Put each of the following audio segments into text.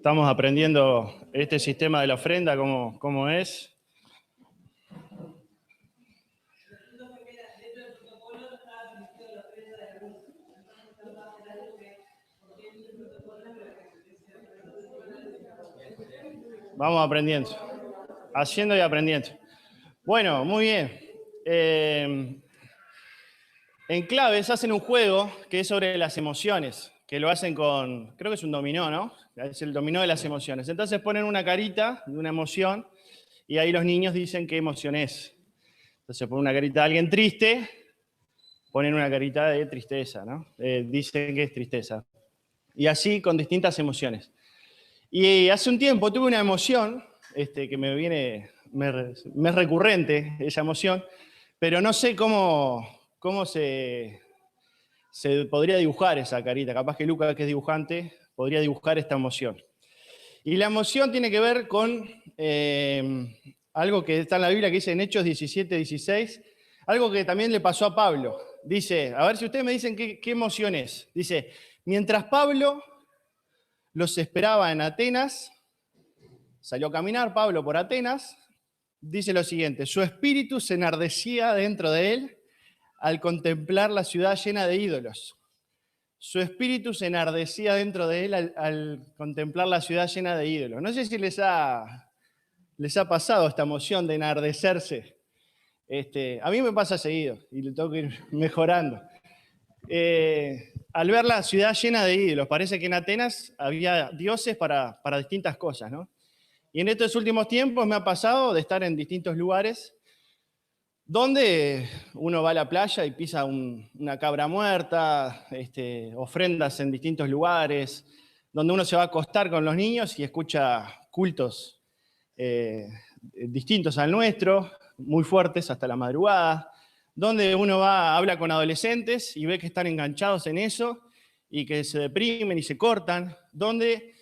Estamos aprendiendo este sistema de la ofrenda, cómo es. Vamos aprendiendo, haciendo y aprendiendo. Bueno, muy bien. En Claves hacen un juego que es sobre las emociones, que lo hacen con, creo que es un dominó, ¿no? Es el dominó de las emociones. Entonces ponen una carita de una emoción y ahí los niños dicen qué emoción es. Entonces ponen una carita de alguien triste, ponen una carita de tristeza, ¿no? Dicen que es tristeza. Y así con distintas emociones. Y hace un tiempo tuve una emoción que me es recurrente, esa emoción, pero no sé cómo se podría dibujar esa carita. Capaz que Luca, que es dibujante, podría dibujar esta emoción. Y la emoción tiene que ver con algo que está en la Biblia que dice en Hechos 17, 16, algo que también le pasó a Pablo. Dice, a ver si ustedes me dicen qué emoción es. Dice, mientras Pablo los esperaba en Atenas, salió a caminar Pablo por Atenas, dice lo siguiente, su espíritu se enardecía dentro de él al contemplar la ciudad llena de ídolos. Su espíritu se enardecía dentro de él al contemplar la ciudad llena de ídolos. No sé si les ha pasado esta emoción de enardecerse. A mí me pasa seguido y le tengo que ir mejorando. Al ver la ciudad llena de ídolos, parece que en Atenas había dioses para distintas cosas, ¿no? Y en estos últimos tiempos me ha pasado de estar en distintos lugares donde uno va a la playa y pisa una cabra muerta, ofrendas en distintos lugares, donde uno se va a acostar con los niños y escucha cultos distintos al nuestro, muy fuertes hasta la madrugada, donde uno va, habla con adolescentes y ve que están enganchados en eso y que se deprimen y se cortan, donde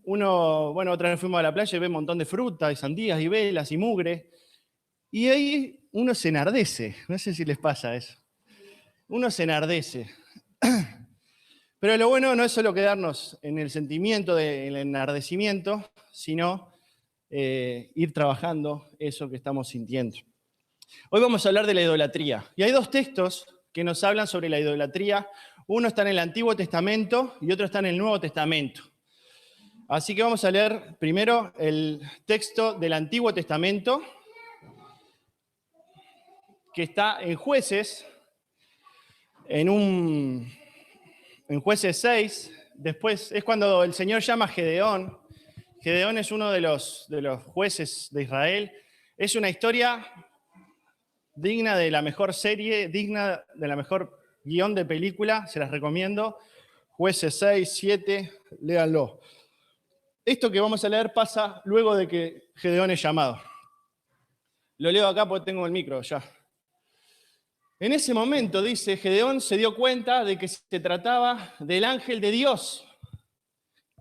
otra vez fuimos a la playa y ve un montón de fruta y sandías y velas y mugre, y ahí uno se enardece, no sé si les pasa eso, uno se enardece. Pero lo bueno no es solo quedarnos en el sentimiento del enardecimiento, sino ir trabajando eso que estamos sintiendo. Hoy vamos a hablar de la idolatría. Y hay dos textos que nos hablan sobre la idolatría. Uno está en el Antiguo Testamento y otro está en el Nuevo Testamento. Así que vamos a leer primero el texto del Antiguo Testamento, que está en Jueces, en Jueces 6. Después es cuando el Señor llama a Gedeón. Gedeón es uno de los jueces de Israel. Es una historia digna de la mejor serie, digna de la mejor guión de película, se las recomiendo. Jueces 6, 7, léanlo. Esto que vamos a leer pasa luego de que Gedeón es llamado. Lo leo acá porque tengo el micro ya. En ese momento, dice, Gedeón se dio cuenta de que se trataba del ángel de Dios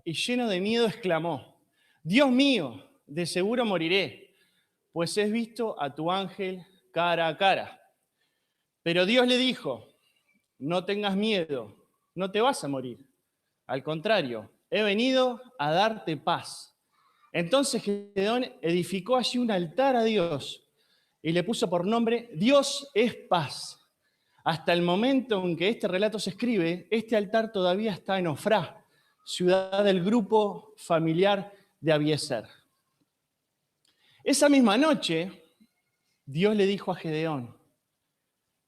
y lleno de miedo exclamó, Dios mío, de seguro moriré, pues he visto a tu ángel cara a cara. Pero Dios le dijo, no tengas miedo, no te vas a morir. Al contrario, he venido a darte paz. Entonces Gedeón edificó allí un altar a Dios y le puso por nombre Dios es paz. Hasta el momento en que este relato se escribe, este altar todavía está en Ofrá, ciudad del grupo familiar de Abiezer. Esa misma noche, Dios le dijo a Gedeón,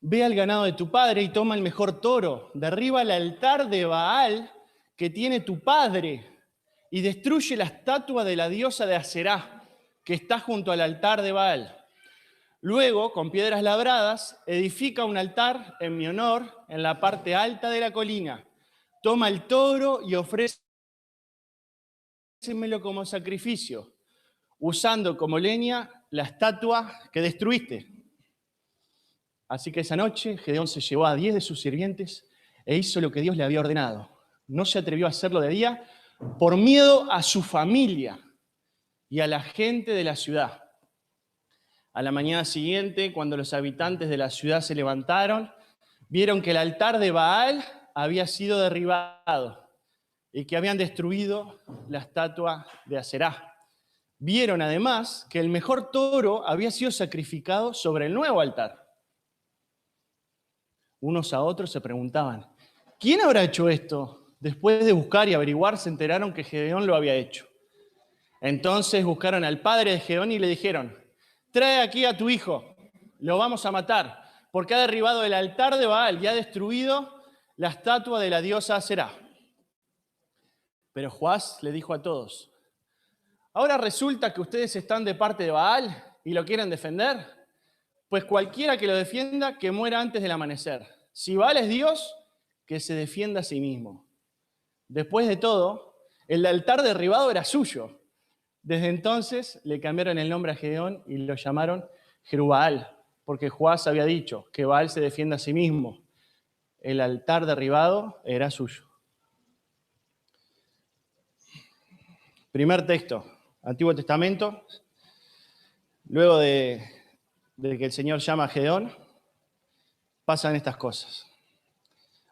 ve al ganado de tu padre y toma el mejor toro, derriba el altar de Baal que tiene tu padre y destruye la estatua de la diosa de Aserá que está junto al altar de Baal. Luego, con piedras labradas, edifica un altar en mi honor en la parte alta de la colina. Toma el toro y ofrécemelo como sacrificio, usando como leña la estatua que destruiste. Así que esa noche Gedeón se llevó a 10 de sus sirvientes e hizo lo que Dios le había ordenado. No se atrevió a hacerlo de día por miedo a su familia y a la gente de la ciudad. A la mañana siguiente, cuando los habitantes de la ciudad se levantaron, vieron que el altar de Baal había sido derribado. y que habían destruido la estatua de Aserá. Vieron además que el mejor toro había sido sacrificado sobre el nuevo altar. Unos a otros se preguntaban, ¿quién habrá hecho esto? Después de buscar y averiguar, se enteraron que Gedeón lo había hecho. Entonces buscaron al padre de Gedeón y le dijeron, trae aquí a tu hijo, lo vamos a matar, porque ha derribado el altar de Baal y ha destruido la estatua de la diosa Aserá. Pero Joás le dijo a todos, ¿ahora resulta que ustedes están de parte de Baal y lo quieren defender? Pues cualquiera que lo defienda, que muera antes del amanecer. Si Baal es Dios, que se defienda a sí mismo. Después de todo, el altar derribado era suyo. Desde entonces le cambiaron el nombre a Gedeón y lo llamaron Jerubbaal, porque Joás había dicho que Baal se defienda a sí mismo. El altar derribado era suyo. Primer texto, Antiguo Testamento. Luego de que el Señor llama a Gedeón, pasan estas cosas.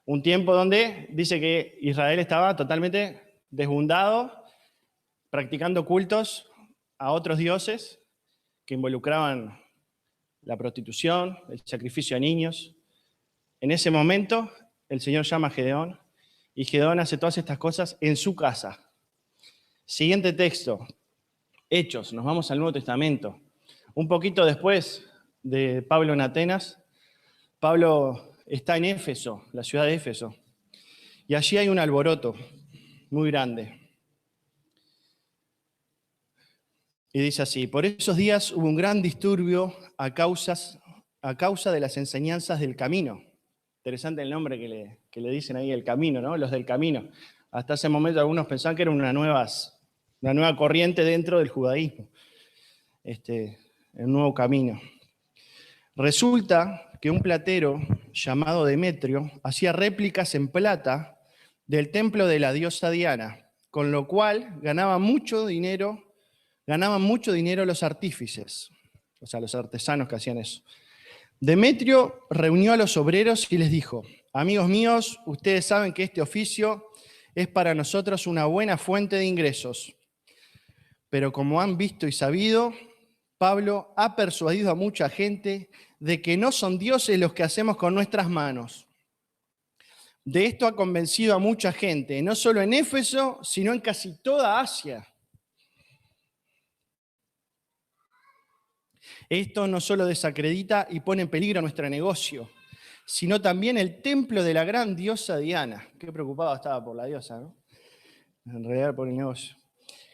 Un tiempo donde dice que Israel estaba totalmente desbundado, practicando cultos a otros dioses que involucraban la prostitución, el sacrificio a niños. En ese momento, el Señor llama a Gedeón y Gedeón hace todas estas cosas en su casa. Siguiente texto, Hechos, nos vamos al Nuevo Testamento. Un poquito después de Pablo en Atenas, Pablo está en Éfeso, la ciudad de Éfeso, y allí hay un alboroto muy grande. Y dice así, por esos días hubo un gran disturbio a causa de las enseñanzas del camino. Interesante el nombre que le dicen ahí, el camino, ¿no? Los del camino. Hasta ese momento algunos pensaban que era una nueva corriente dentro del judaísmo, el nuevo camino. Resulta que un platero llamado Demetrio hacía réplicas en plata del templo de la diosa Diana, con lo cual ganaban mucho dinero los artífices, o sea, los artesanos que hacían eso. Demetrio reunió a los obreros y les dijo, amigos míos, ustedes saben que este oficio es para nosotros una buena fuente de ingresos. Pero como han visto y sabido, Pablo ha persuadido a mucha gente de que no son dioses los que hacemos con nuestras manos. De esto ha convencido a mucha gente, no solo en Éfeso, sino en casi toda Asia. Esto no solo desacredita y pone en peligro nuestro negocio, sino también el templo de la gran diosa Diana. Qué preocupado estaba por la diosa, ¿no? En realidad por el negocio.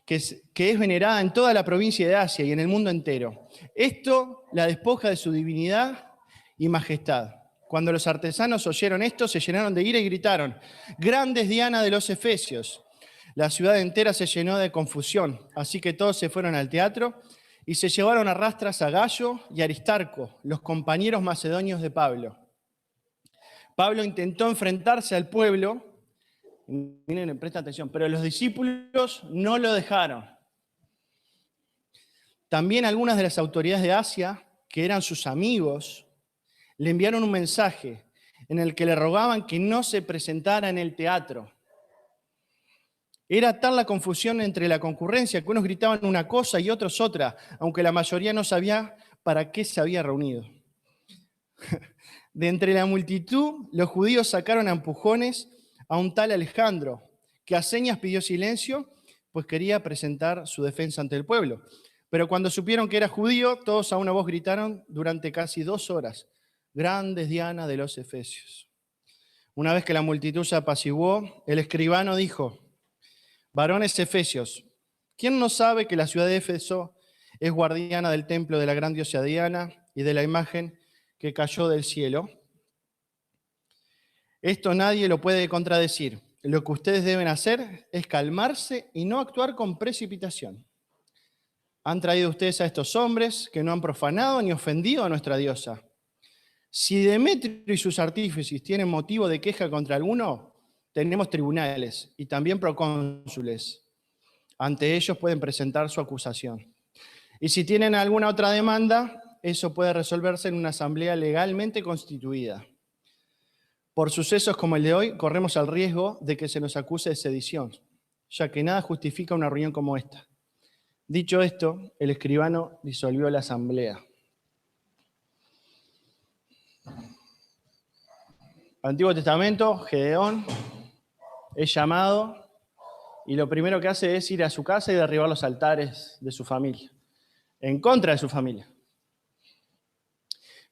Que es venerada en toda la provincia de Asia y en el mundo entero. Esto la despoja de su divinidad y majestad. Cuando los artesanos oyeron esto, se llenaron de ira y gritaron, ¡grande es Diana de los Efesios! La ciudad entera se llenó de confusión, así que todos se fueron al teatro y se llevaron a rastras a Gayo y Aristarco, los compañeros macedonios de Pablo. Pablo intentó enfrentarse al pueblo, miren, presta atención, pero los discípulos no lo dejaron. También algunas de las autoridades de Asia, que eran sus amigos, le enviaron un mensaje en el que le rogaban que no se presentara en el teatro. Era tal la confusión entre la concurrencia que unos gritaban una cosa y otros otra, aunque la mayoría no sabía para qué se había reunido. De entre la multitud, los judíos sacaron a empujones a un tal Alejandro, que a señas pidió silencio, pues quería presentar su defensa ante el pueblo. Pero cuando supieron que era judío, todos a una voz gritaron durante casi 2 horas, «Grande es Diana de los Efesios». Una vez que la multitud se apaciguó, el escribano dijo, «Varones efesios, ¿quién no sabe que la ciudad de Éfeso es guardiana del templo de la gran diosa Diana y de la imagen que cayó del cielo? Esto nadie lo puede contradecir. Lo que ustedes deben hacer es calmarse y no actuar con precipitación. Han traído ustedes a estos hombres que no han profanado ni ofendido a nuestra diosa. Si Demetrio y sus artífices tienen motivo de queja contra alguno, tenemos tribunales y también procónsules. Ante ellos pueden presentar su acusación. Y si tienen alguna otra demanda, eso puede resolverse en una asamblea legalmente constituida. Por sucesos como el de hoy, corremos el riesgo de que se nos acuse de sedición, ya que nada justifica una reunión como esta. Dicho esto, el escribano disolvió la asamblea. Antiguo Testamento, Gedeón es llamado y lo primero que hace es ir a su casa y derribar los altares de su familia, en contra de su familia.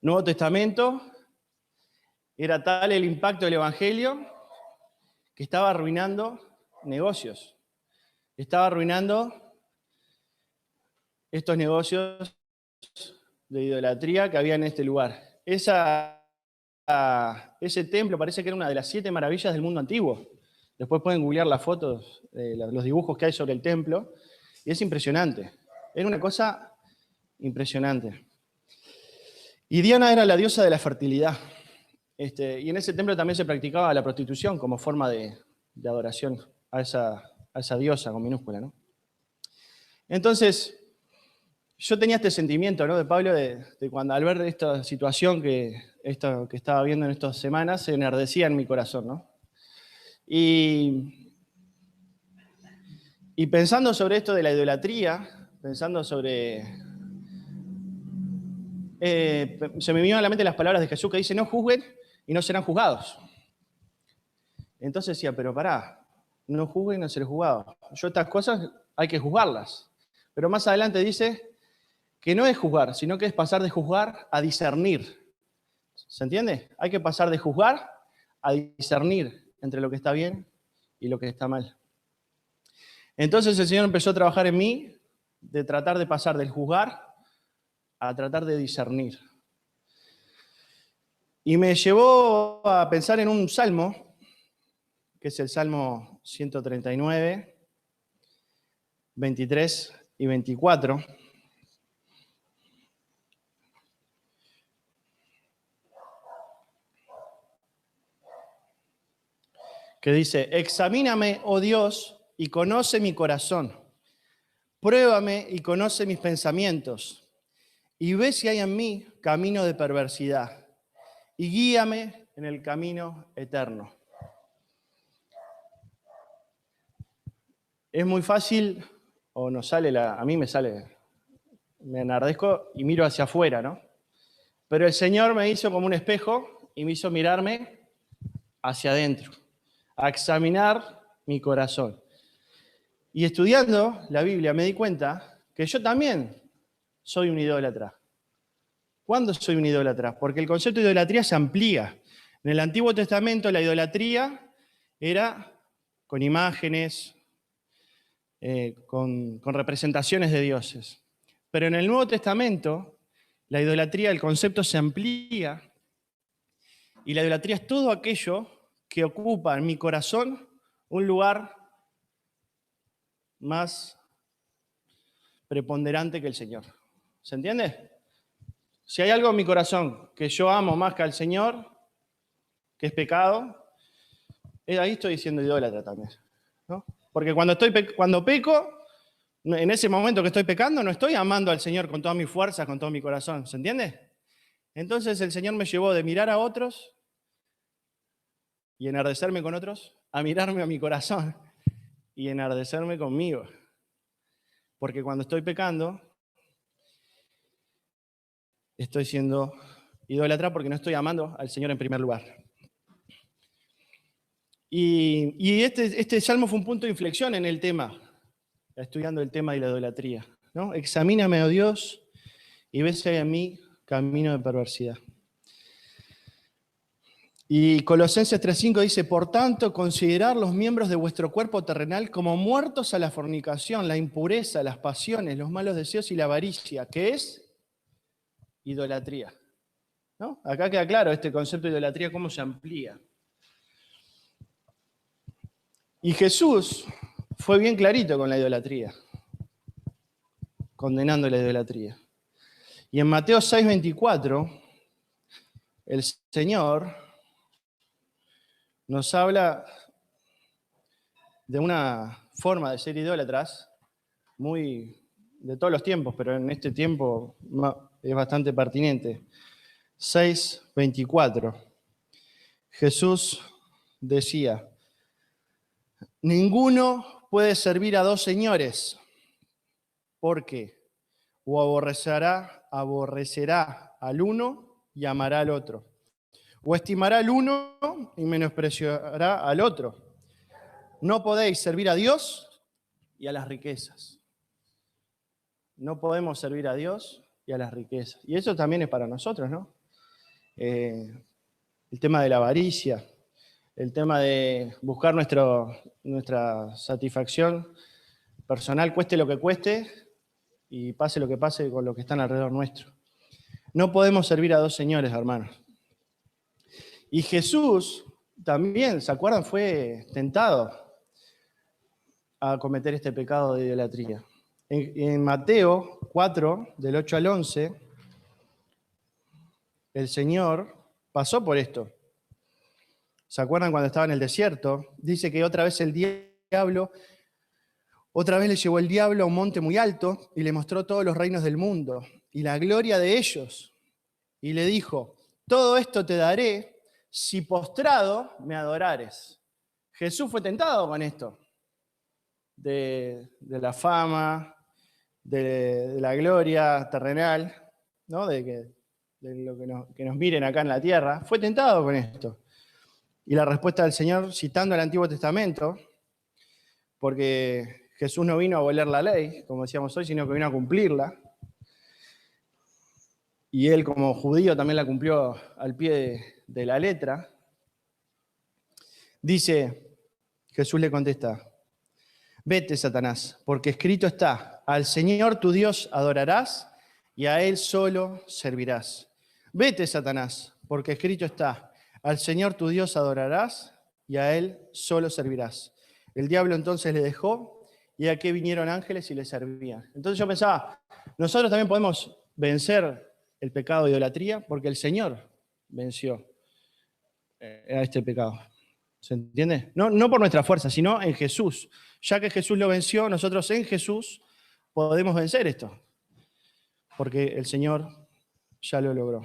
Nuevo Testamento, era tal el impacto del Evangelio que estaba arruinando negocios. Estaba arruinando estos negocios de idolatría que había en este lugar. Ese templo parece que era una de las 7 maravillas del mundo antiguo. Después pueden googlear las fotos, los dibujos que hay sobre el templo, y es impresionante. Era una cosa impresionante. Y Diana era la diosa de la fertilidad. Y en ese templo también se practicaba la prostitución como forma de adoración a esa diosa con minúscula, ¿no? Entonces, yo tenía este sentimiento, ¿no?, de Pablo, de cuando al ver esta situación que estaba viendo en estas semanas, se enardecía en mi corazón, ¿no? Y pensando sobre esto de la idolatría, pensando sobre... se me vinieron a la mente las palabras de Jesús que dice, no juzguen y no serán juzgados. Entonces decía, pero pará, no juzguen y no serán juzgados. Yo estas cosas hay que juzgarlas. Pero más adelante dice que no es juzgar, sino que es pasar de juzgar a discernir. ¿Se entiende? Hay que pasar de juzgar a discernir entre lo que está bien y lo que está mal. Entonces el Señor empezó a trabajar en mí de tratar de pasar del juzgar a tratar de discernir. Y me llevó a pensar en un salmo, que es el Salmo 139, 23 y 24. Que dice, examíname, oh Dios, y conoce mi corazón. Pruébame y conoce mis pensamientos. Y ve si hay en mí camino de perversidad. Y guíame en el camino eterno. Es muy fácil, o nos sale a mí me sale, me enardezco y miro hacia afuera, ¿no? Pero el Señor me hizo como un espejo y me hizo mirarme hacia adentro, a examinar mi corazón. Y estudiando la Biblia me di cuenta que yo también soy un idólatra. ¿Cuándo soy un idólatra? Porque el concepto de idolatría se amplía. En el Antiguo Testamento la idolatría era con imágenes, con representaciones de dioses. Pero en el Nuevo Testamento la idolatría, el concepto se amplía y la idolatría es todo aquello que ocupa en mi corazón un lugar más preponderante que el Señor. ¿Se entiende? Si hay algo en mi corazón que yo amo más que al Señor, que es pecado, ahí estoy siendo idólatra también, ¿no? Porque cuando peco, en ese momento que estoy pecando, no estoy amando al Señor con toda mi fuerza, con todo mi corazón. ¿Se entiende? Entonces el Señor me llevó de mirar a otros y enardecerme con otros, a mirarme a mi corazón y enardecerme conmigo. Porque cuando estoy pecando, estoy siendo idólatra porque no estoy amando al Señor en primer lugar. Y este salmo fue un punto de inflexión en el tema, estudiando el tema de la idolatría, ¿no? Examíname, oh Dios, y ve si hay en mí camino de perversidad. Y Colosenses 3:5 dice, por tanto, considerad los miembros de vuestro cuerpo terrenal como muertos a la fornicación, la impureza, las pasiones, los malos deseos y la avaricia, que es idolatría, ¿no? Acá queda claro este concepto de idolatría, cómo se amplía. Y Jesús fue bien clarito con la idolatría, condenando la idolatría. Y en Mateo 6:24, el Señor nos habla de una forma de ser idólatras muy de todos los tiempos, pero en este tiempo es bastante pertinente. 6:24. Jesús decía, ninguno puede servir a dos señores, porque o aborrecerá al uno y amará al otro, o estimará al uno y menospreciará al otro. No podéis servir a Dios y a las riquezas. No podemos servir a Dios y a las riquezas. Y eso también es para nosotros, ¿no? El tema de la avaricia, el tema de buscar nuestra satisfacción personal, cueste lo que cueste, y pase lo que pase con lo que están alrededor nuestro. No podemos servir a dos señores, hermanos. Y Jesús también, ¿se acuerdan? Fue tentado a cometer este pecado de idolatría. En Mateo 4, del 8 al 11, el Señor pasó por esto. ¿Se acuerdan cuando estaba en el desierto? Dice que otra vez le llevó el diablo a un monte muy alto y le mostró todos los reinos del mundo y la gloria de ellos. Y le dijo, todo esto te daré si postrado me adorares. Jesús fue tentado con esto, de la fama, de la gloria terrenal, ¿no? de lo que nos miren acá en la tierra. Fue tentado con esto. Y la respuesta del Señor, citando el Antiguo Testamento, porque Jesús no vino a abolir la ley, como decíamos hoy, sino que vino a cumplirla. Y él, como judío, también la cumplió al pie de la letra. Dice, Jesús le contesta, vete, Satanás, porque escrito está, al Señor tu Dios adorarás y a Él solo servirás. Vete, Satanás, porque escrito está, al Señor tu Dios adorarás y a Él solo servirás. El diablo entonces le dejó y aquí vinieron ángeles y le servían. Entonces yo pensaba, nosotros también podemos vencer el pecado de idolatría porque el Señor venció a este pecado. ¿Se entiende? No por nuestra fuerza, sino en Jesús. Ya que Jesús lo venció, nosotros en Jesús podemos vencer esto. Porque el Señor ya lo logró.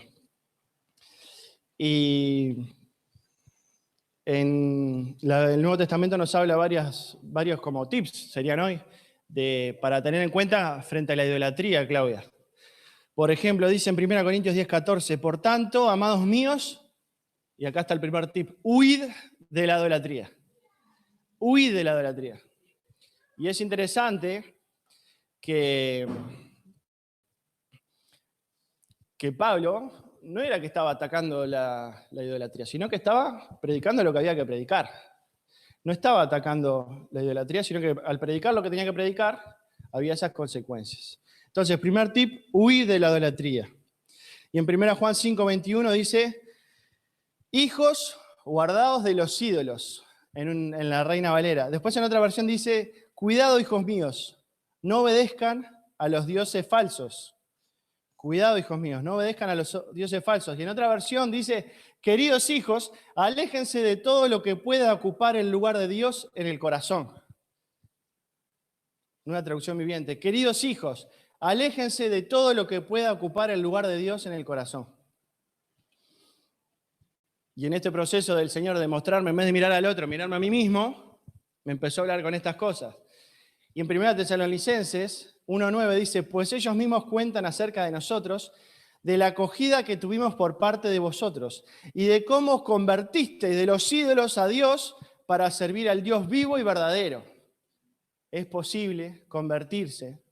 Y en el Nuevo Testamento nos habla varios como tips, serían hoy, para tener en cuenta frente a la idolatría, Claudia. Por ejemplo, dice en 1 Corintios 10:14, por tanto, amados míos, y acá está el primer tip, huid de la idolatría. Huid de la idolatría. Y es interesante que Pablo no era que estaba atacando la idolatría, sino que estaba predicando lo que había que predicar. No estaba atacando la idolatría, sino que al predicar lo que tenía que predicar, había esas consecuencias. Entonces, primer tip, huir de la idolatría. Y en 1 Juan 5:21 dice, hijos guardados de los ídolos, en la Reina Valera. Después en otra versión dice, cuidado, hijos míos, no obedezcan a los dioses falsos. Cuidado, hijos míos, no obedezcan a los dioses falsos. Y en otra versión dice, queridos hijos, aléjense de todo lo que pueda ocupar el lugar de Dios en el corazón. Una traducción viviente. Queridos hijos, aléjense de todo lo que pueda ocupar el lugar de Dios en el corazón. Y en este proceso del Señor de mostrarme, en vez de mirar al otro, mirarme a mí mismo, me empezó a hablar con estas cosas. Y en 1 Tesalonicenses 1:9 dice, pues ellos mismos cuentan acerca de nosotros, de la acogida que tuvimos por parte de vosotros, y de cómo os convertisteis de los ídolos a Dios para servir al Dios vivo y verdadero. Es posible convertirse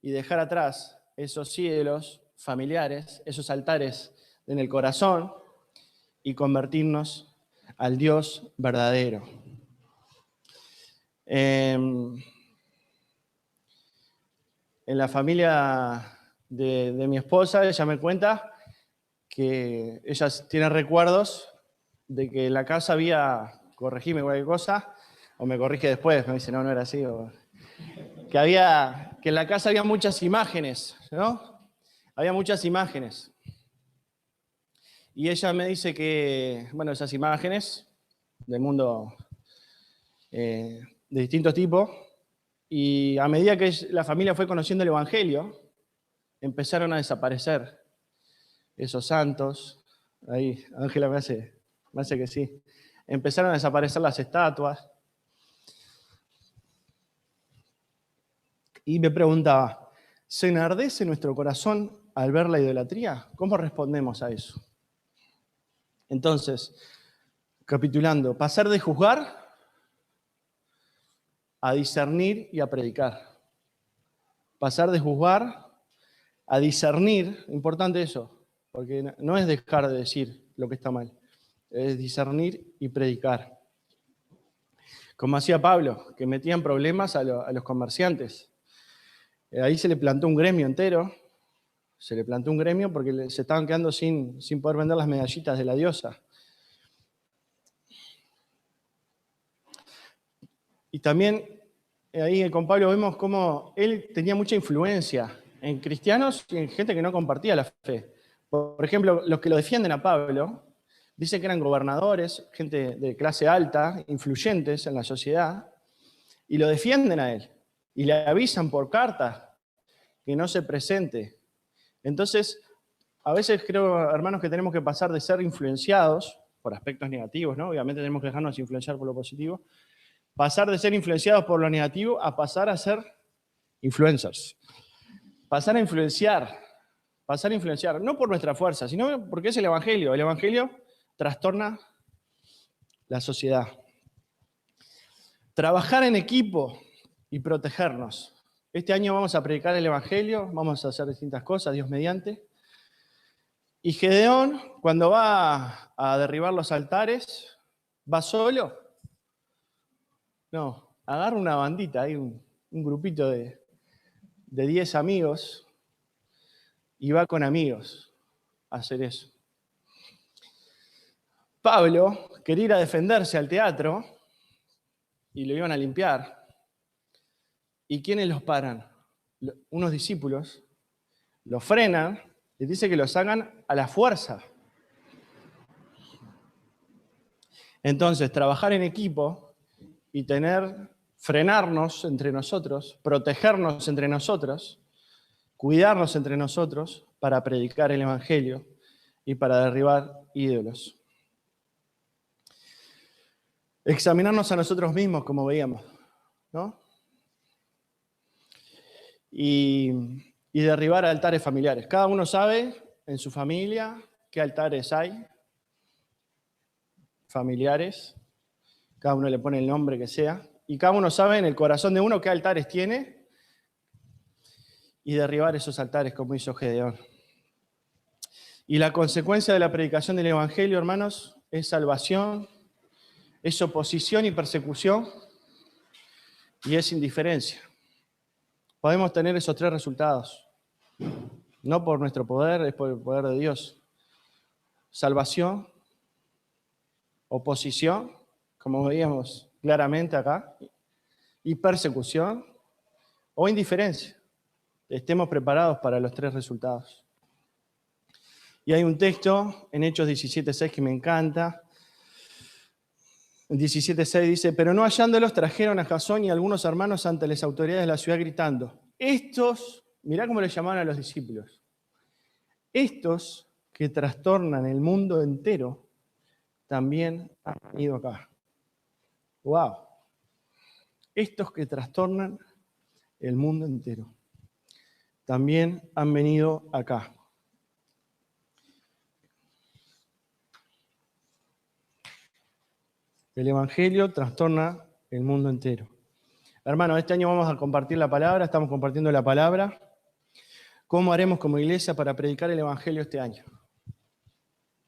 y dejar atrás esos ídolos familiares, esos altares en el corazón, y convertirnos al Dios verdadero. En la familia de mi esposa, ella me cuenta que ella tiene recuerdos de que en la casa había, corregime cualquier cosa, o me corrige después, me dice, no era así, que en la casa había muchas imágenes, ¿no? Había muchas imágenes. Y ella me dice que, bueno, esas imágenes del mundo de distintos tipos, y a medida que la familia fue conociendo el Evangelio, empezaron a desaparecer esos santos. Ahí, Ángela me hace Me parece que sí. Empezaron a desaparecer las estatuas. Y me preguntaba, ¿se enardece nuestro corazón al ver la idolatría? ¿Cómo respondemos a eso? Entonces, capitulando, pasar de juzgar a discernir y a predicar. Pasar de juzgar a discernir, importante eso, porque no es dejar de decir lo que está mal, es discernir y predicar. Como hacía Pablo, que metían problemas a los comerciantes. Ahí se le plantó un gremio entero, porque se estaban quedando sin poder vender las medallitas de la diosa. Y también ahí con Pablo vemos cómo él tenía mucha influencia en cristianos y en gente que no compartía la fe. Por ejemplo, los que lo defienden a Pablo dicen que eran gobernadores, gente de clase alta, influyentes en la sociedad, y lo defienden a él. Y le avisan por carta que no se presente. Entonces, a veces creo, hermanos, que tenemos que pasar de ser influenciados por aspectos negativos, ¿no? Obviamente tenemos que dejarnos influenciar por lo positivo. Pasar de ser influenciados por lo negativo a pasar a ser influencers. Pasar a influenciar, no por nuestra fuerza, sino porque es el Evangelio. El Evangelio trastorna la sociedad. Trabajar en equipo y protegernos. Este año vamos a predicar el Evangelio, vamos a hacer distintas cosas, Dios mediante. Y Gedeón, cuando va a derribar los altares, ¿va solo? No, agarra una bandita, hay un grupito de 10 amigos y va con amigos a hacer eso. Pablo quería ir a defenderse al teatro y lo iban a limpiar. ¿Y quiénes los paran? Unos discípulos los frenan y dice que los hagan a la fuerza. Entonces, trabajar en equipo y frenarnos entre nosotros, protegernos entre nosotros, cuidarnos entre nosotros para predicar el Evangelio y para derribar ídolos. Examinarnos a nosotros mismos, como veíamos, ¿no? Y derribar altares familiares. Cada uno sabe en su familia qué altares hay, familiares, cada uno le pone el nombre que sea, y cada uno sabe en el corazón de uno qué altares tiene, y derribar esos altares como hizo Gedeón. Y la consecuencia de la predicación del Evangelio, hermanos, es salvación, es oposición y persecución, y es indiferencia. Podemos tener esos tres resultados. No por nuestro poder, es por el poder de Dios. Salvación, oposición, como veíamos claramente acá, y persecución o indiferencia. Estemos preparados para los tres resultados. Y hay un texto en Hechos 17:6 que me encanta. En 17:6 dice, pero no hallándolos trajeron a Jasón y algunos hermanos ante las autoridades de la ciudad gritando, mirá cómo le llamaban a los discípulos, estos que trastornan el mundo entero también han venido acá. ¡Wow! Estos que trastornan el mundo entero también han venido acá. El Evangelio trastorna el mundo entero. Hermanos, este año vamos a compartir la palabra, estamos compartiendo la palabra. ¿Cómo haremos como iglesia para predicar el Evangelio este año?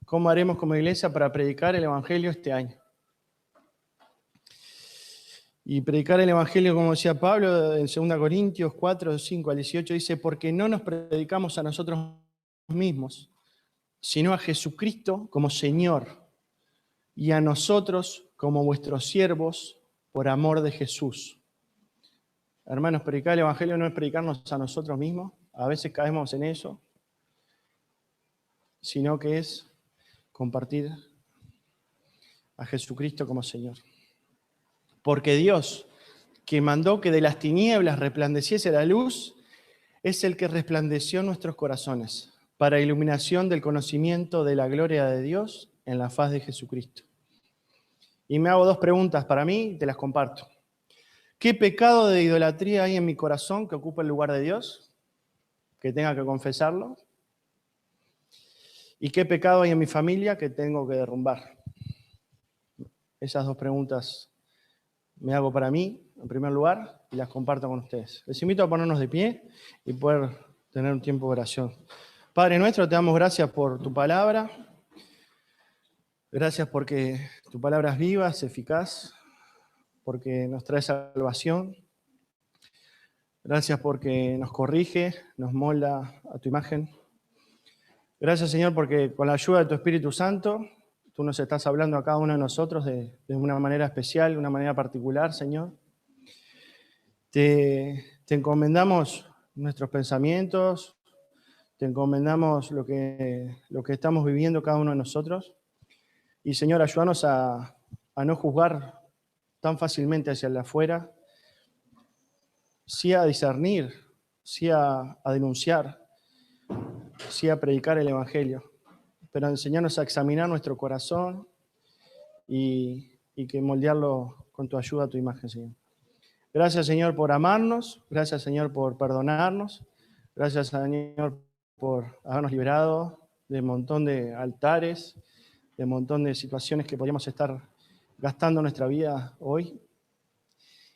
¿Cómo haremos como iglesia para predicar el Evangelio este año? Y predicar el Evangelio, como decía Pablo, en 2 Corintios 4, 5 al 18, dice, porque no nos predicamos a nosotros mismos, sino a Jesucristo como Señor, y a nosotros como vuestros siervos por amor de Jesús. Hermanos, predicar el Evangelio no es predicarnos a nosotros mismos, a veces caemos en eso, sino que es compartir a Jesucristo como Señor. Porque Dios, que mandó que de las tinieblas resplandeciese la luz, es el que resplandeció en nuestros corazones, para iluminación del conocimiento de la gloria de Dios en la faz de Jesucristo. Y me hago dos preguntas para mí y te las comparto. ¿Qué pecado de idolatría hay en mi corazón que ocupa el lugar de Dios? Que tenga que confesarlo. ¿Y qué pecado hay en mi familia que tengo que derrumbar? Esas dos preguntas me hago para mí, en primer lugar, y las comparto con ustedes. Les invito a ponernos de pie y poder tener un tiempo de oración. Padre nuestro, te damos gracias por tu palabra. Gracias porque tu palabra es viva, es eficaz, porque nos trae salvación. Gracias porque nos corrige, nos molda a tu imagen. Gracias, Señor, porque con la ayuda de tu Espíritu Santo, tú nos estás hablando a cada uno de nosotros de una manera especial, de una manera particular, Señor. Te encomendamos nuestros pensamientos, te encomendamos lo que estamos viviendo cada uno de nosotros. Y, Señor, ayúdanos a no juzgar tan fácilmente hacia el afuera, sí a discernir, sí a denunciar, sí a predicar el Evangelio, pero enseñarnos a examinar nuestro corazón y que moldearlo con tu ayuda, tu imagen, Señor. Gracias, Señor, por amarnos, gracias, Señor, por perdonarnos, gracias, Señor, por habernos liberado de un montón de altares, de un montón de situaciones que podríamos estar gastando nuestra vida hoy.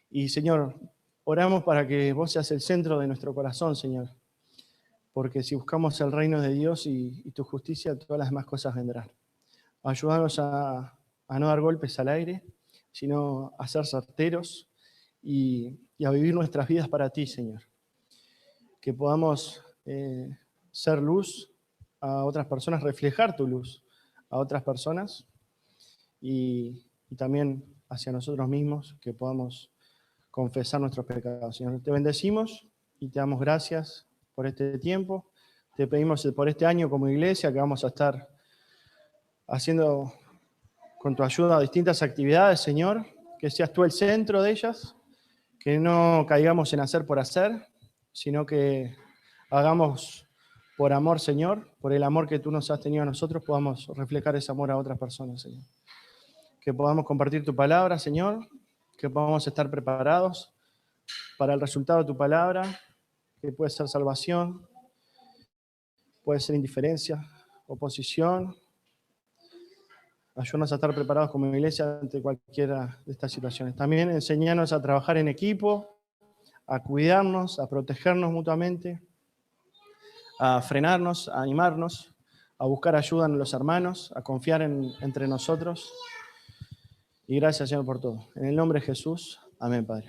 Y, Señor, oramos para que vos seas el centro de nuestro corazón, Señor. Porque si buscamos el reino de Dios y tu justicia, todas las demás cosas vendrán. Ayúdanos a no dar golpes al aire, sino a ser certeros y a vivir nuestras vidas para ti, Señor. Que podamos ser luz a otras personas, reflejar tu luz a otras personas y también hacia nosotros mismos, que podamos confesar nuestros pecados. Señor, te bendecimos y te damos gracias por este tiempo. Te pedimos por este año como iglesia que vamos a estar haciendo con tu ayuda distintas actividades, Señor, que seas tú el centro de ellas, que no caigamos en hacer por hacer, sino que hagamos por amor, Señor, por el amor que tú nos has tenido a nosotros, podamos reflejar ese amor a otras personas, Señor. Que podamos compartir tu palabra, Señor, que podamos estar preparados para el resultado de tu palabra, que puede ser salvación, puede ser indiferencia, oposición. Ayúdanos a estar preparados como iglesia ante cualquiera de estas situaciones. También enséñanos a trabajar en equipo, a cuidarnos, a protegernos mutuamente, a frenarnos, a animarnos, a buscar ayuda en los hermanos, a confiar entre nosotros. Y gracias, Señor, por todo. En el nombre de Jesús. Amén, Padre.